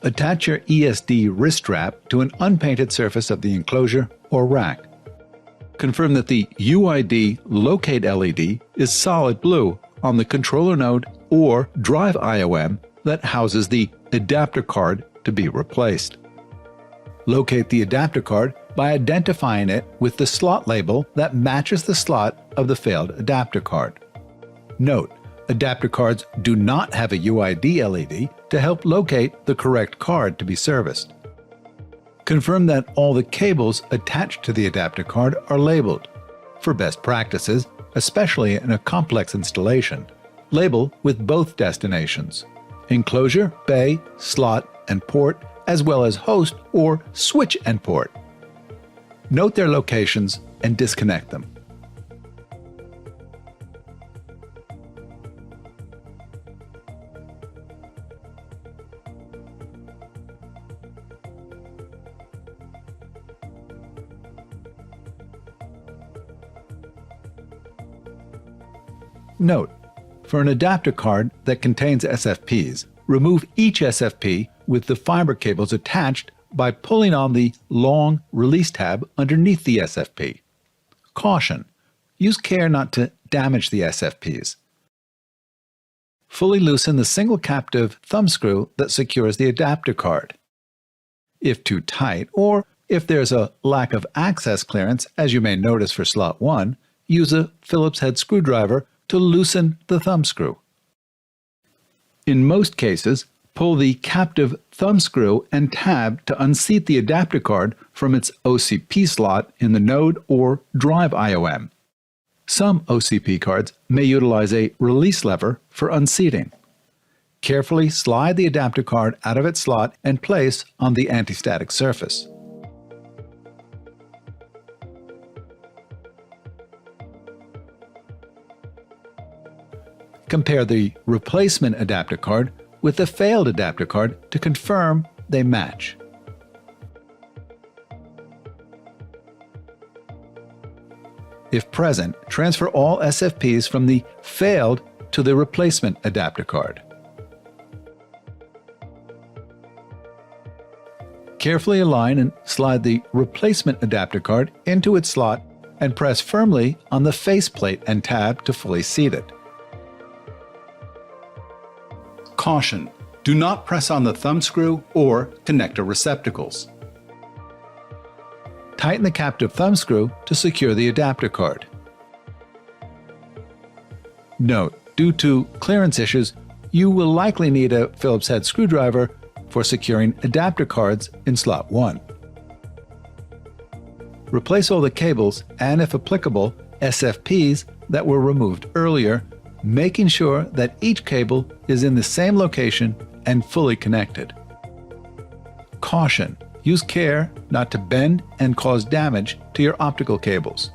Attach your ESD wrist strap to an unpainted surface of the enclosure or rack. Confirm that the UID Locate LED is solid blue on the controller node or drive IOM that houses the adapter card to be replaced. Locate the adapter card by identifying it with the slot label that matches the slot of the failed adapter card. Note: adapter cards do not have a UID LED to help locate the correct card to be serviced. Confirm that all the cables attached to the adapter card are labeled. For best practices, especially in a complex installation, label with both destinations: enclosure, bay, slot, and port, as well as host or switch and port. Note their locations and disconnect them. Note: for an adapter card that contains SFPs, remove each SFP with the fiber cables attached by pulling on the long release tab underneath the SFP. Caution: use care not to damage the SFPs. Fully loosen the single captive thumb screw that secures the adapter card. If too tight, or if there's a lack of access clearance, as you may notice for slot 1, use a Phillips head screwdriver to loosen the thumb screw. In most cases, pull the captive thumb screw and tab to unseat the adapter card from its OCP slot in the node or drive IOM. Some OCP cards may utilize a release lever for unseating. Carefully slide the adapter card out of its slot and place on the anti-static surface. Compare the replacement adapter card with the failed adapter card to confirm they match. If present, transfer all SFPs from the failed to the replacement adapter card. Carefully align and slide the replacement adapter card into its slot and press firmly on the faceplate and tab to fully seat it. Caution: do not press on the thumb screw or connector receptacles. Tighten the captive thumb screw to secure the adapter card. Note: due to clearance issues, you will likely need a Phillips head screwdriver for securing adapter cards in slot 1. Replace all the cables and, if applicable, SFPs that were removed earlier, making sure that each cable is in the same location and fully connected. Caution: use care not to bend and cause damage to your optical cables.